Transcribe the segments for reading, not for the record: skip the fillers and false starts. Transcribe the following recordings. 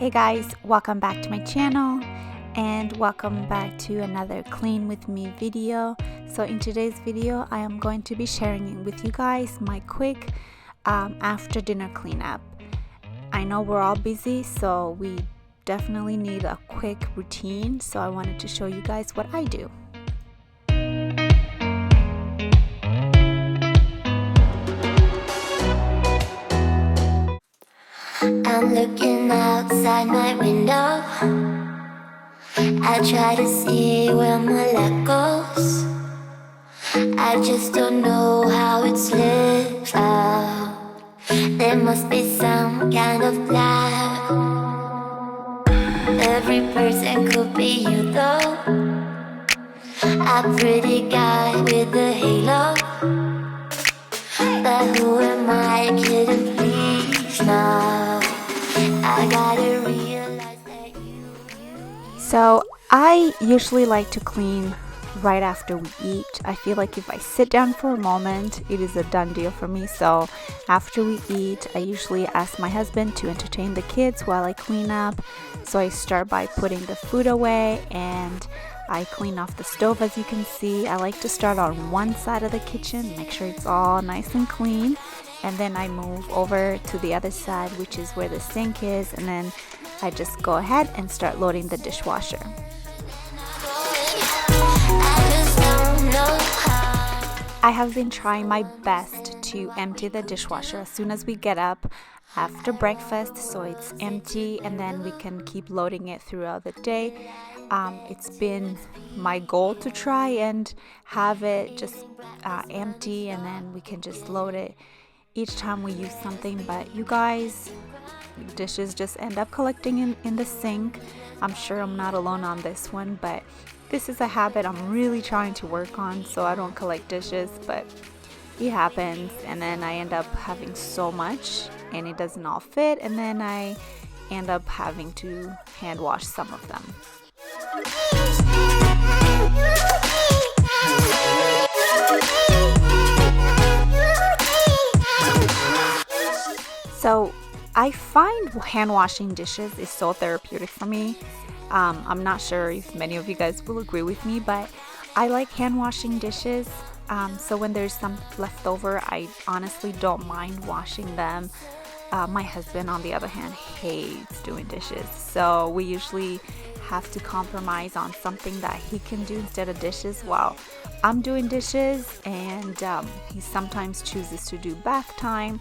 Hey guys, welcome back to my channel and welcome back to another clean with me video. So in today's video I am going to be sharing with you guys my quick after dinner cleanup. I know we're all busy, so we definitely need a quick routine, so I wanted to show you guys what I do. I'm looking outside my window. I try to see where my luck goes. I just don't know how it slips out. There must be some kind of plan. Every person could be you though. A pretty guy with a halo. But who am I kidding, please now? I gotta realize that So I usually like to clean right after we eat. I feel like if I sit down for a moment, it is a done deal for me. So after we eat, I usually ask my husband to entertain the kids while I clean up. So I start by putting the food away and I clean off the stove. As you can see, I like to start on one side of the kitchen, make sure it's all nice and clean, and then I move over to the other side, which is where the sink is, and then I just go ahead and start loading the dishwasher. I have been trying my best to empty the dishwasher as soon as we get up after breakfast, so it's empty and then we can keep loading it throughout the day. It's been my goal to try and have it just empty, and then we can just load it each time we use something. But you guys, dishes just end up collecting in the sink. I'm sure I'm not alone on this one, but this is a habit I'm really trying to work on so I don't collect dishes, but it happens, and then I end up having so much and it doesn't all fit, and then I end up having to hand wash some of them. So I find hand washing dishes is so therapeutic for me. I'm not sure if many of you guys will agree with me, but I like hand washing dishes. So when there's some left over, I honestly don't mind washing them. My husband, on the other hand, hates doing dishes. So we usually have to compromise on something that he can do instead of dishes while I'm doing dishes, and he sometimes chooses to do bath time.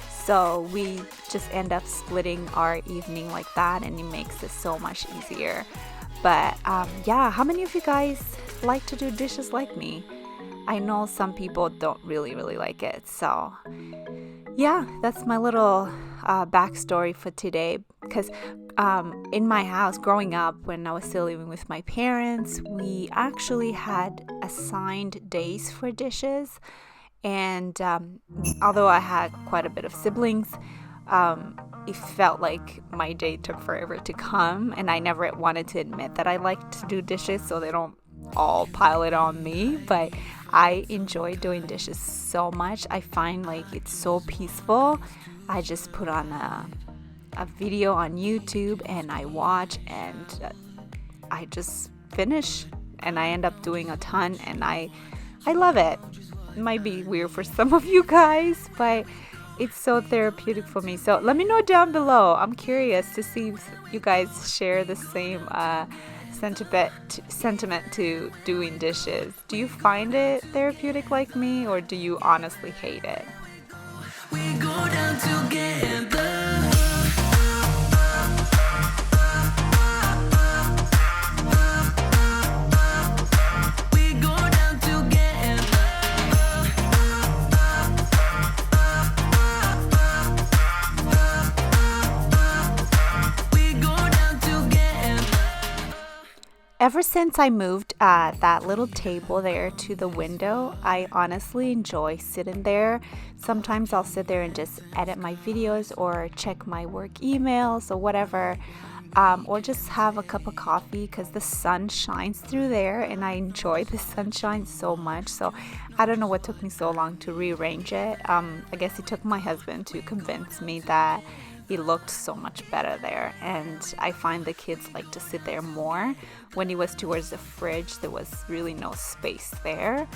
So we just end up splitting our evening like that, and it makes it so much easier. But yeah, how many of you guys like to do dishes like me? I know some people don't really like it. So yeah, that's my little backstory for today. Because in my house growing up, when I was still living with my parents, we actually had assigned days for dishes. And although I had quite a bit of siblings, it felt like my day took forever to come, and I never wanted to admit that I like to do dishes so they don't all pile it on me. But I enjoy doing dishes so much. I find like it's so peaceful. I just put on a video on YouTube and I watch, and I just finish, and I end up doing a ton, and I love it. It might be weird for some of you guys, but it's so therapeutic for me. So let me know down below. I'm curious to see if you guys share the same sentiment to doing dishes. Do you find it therapeutic like me, or do you honestly hate it? We go down together. Ever since I moved that little table there to the window, I honestly enjoy sitting there. Sometimes I'll sit there and just edit my videos or check my work emails or whatever. or just have a cup of coffee because the sun shines through there and I enjoy the sunshine so much. So I don't know what took me so long to rearrange it. I guess it took my husband to convince me that it looked so much better there, and I find the kids like to sit there more. When it was towards the fridge, there was really no space there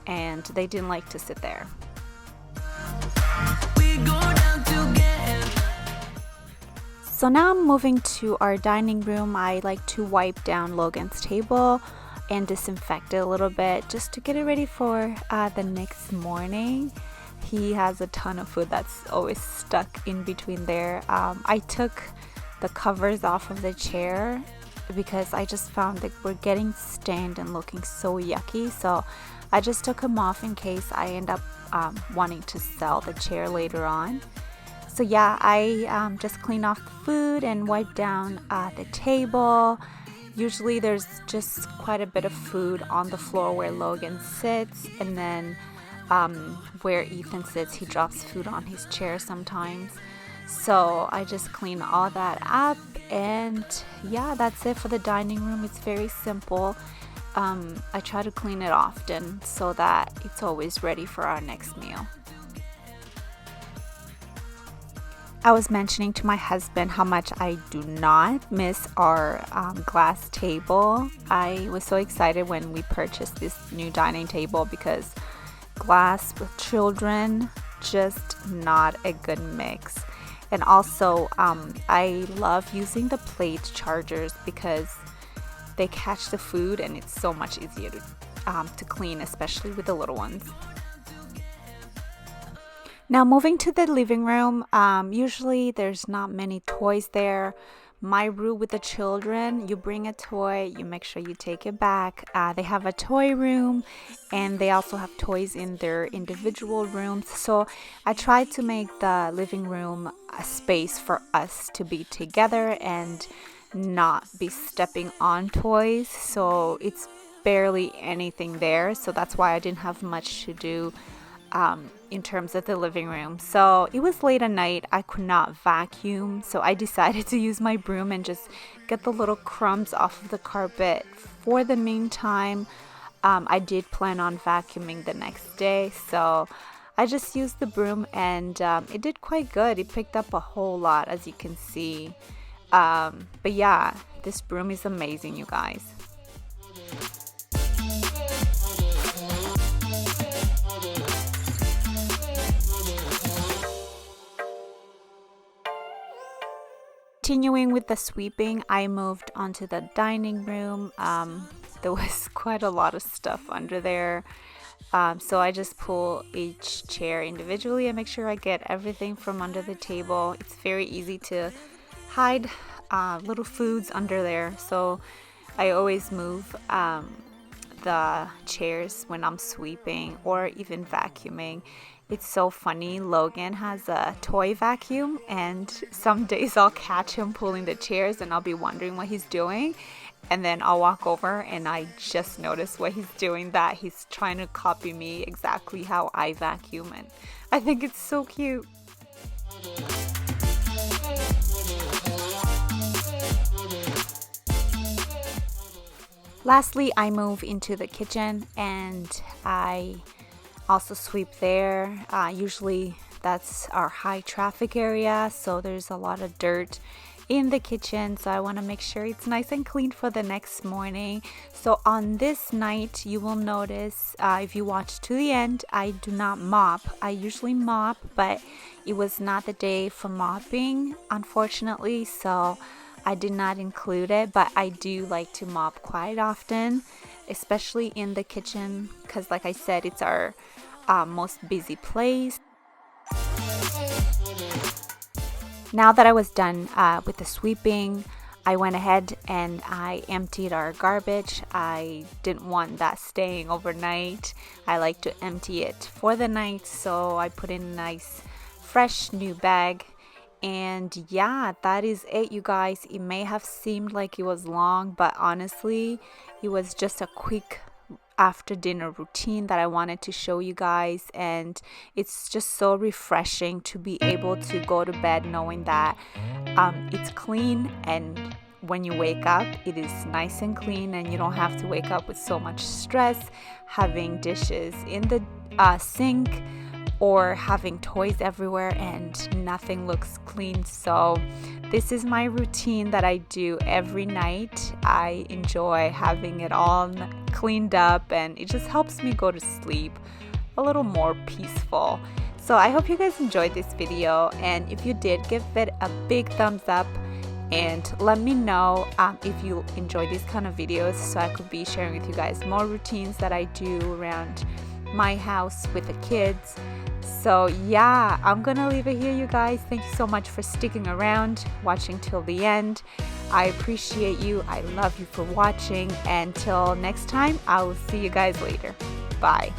and they didn't like to sit there. We go down together. So now I'm moving to our dining room. I like to wipe down Logan's table and disinfect it a little bit just to get it ready for the next morning. He has a ton of food that's always stuck in between there. I took the covers off of the chair because I just found that we're getting stained and looking so yucky. So I just took them off in case I end up wanting to sell the chair later on. So yeah, I just clean off the food and wipe down the table. Usually there's just quite a bit of food on the floor where Logan sits, and then where Ethan sits, he drops food on his chair sometimes. So I just clean all that up, and yeah, that's it for the dining room. It's very simple. I try to clean it often so that it's always ready for our next meal. I was mentioning to my husband how much I do not miss our glass table. I was so excited when we purchased this new dining table because glass with children, just not a good mix. And also I love using the plate chargers because they catch the food and it's so much easier to clean, especially with the little ones. Now moving to the living room, usually there's not many toys there. My rule with the children, you bring a toy, you make sure you take it back. They have a toy room and they also have toys in their individual rooms. So I try to make the living room a space for us to be together and not be stepping on toys. So it's barely anything there. So that's why I didn't have much to do in terms of the living room. So it was late at night, I could not vacuum, so I decided to use my broom and just get the little crumbs off of the carpet. For the meantime, I did plan on vacuuming the next day, so I just used the broom and it did quite good. It picked up a whole lot, as you can see. But yeah, this broom is amazing, you guys. Continuing with the sweeping, I moved onto the dining room. There was quite a lot of stuff under there. So I just pull each chair individually and make sure I get everything from under the table. It's very easy to hide little foods under there. So I always move the chairs when I'm sweeping or even vacuuming. It's so funny. Logan has a toy vacuum, and some days I'll catch him pulling the chairs and I'll be wondering what he's doing. And then I'll walk over and I just notice what he's doing, that he's trying to copy me exactly how I vacuum. And I think it's so cute. Lastly, I move into the kitchen and I also sweep there. Usually that's our high traffic area, so there's a lot of dirt in the kitchen, so I want to make sure it's nice and clean for the next morning. So on this night, you will notice if you watch to the end, I do not mop. I usually mop, but it was not the day for mopping, unfortunately, so I did not include it. But I do like to mop quite often, especially in the kitchen, because like I said, it's our most busy place. Now that I was done with the sweeping, I went ahead and I emptied our garbage. I didn't want that staying overnight. I like to empty it for the night, so I put in a nice fresh new bag. And yeah, that is it, you guys. It may have seemed like it was long, but honestly, it was just a quick after dinner routine that I wanted to show you guys, and it's just so refreshing to be able to go to bed knowing that it's clean and when you wake up, it is nice and clean, and you don't have to wake up with so much stress, having dishes in the sink or having toys everywhere and nothing looks clean. So this is my routine that I do every night. I enjoy having it all cleaned up, and it just helps me go to sleep a little more peaceful. So I hope you guys enjoyed this video, and if you did, give it a big thumbs up and let me know if you enjoy these kind of videos, so I could be sharing with you guys more routines that I do around my house with the kids. So yeah, I'm gonna leave it here, you guys. Thank you so much for sticking around, watching till the end. I appreciate you. I love you for watching. Until next time, I will see you guys later. Bye.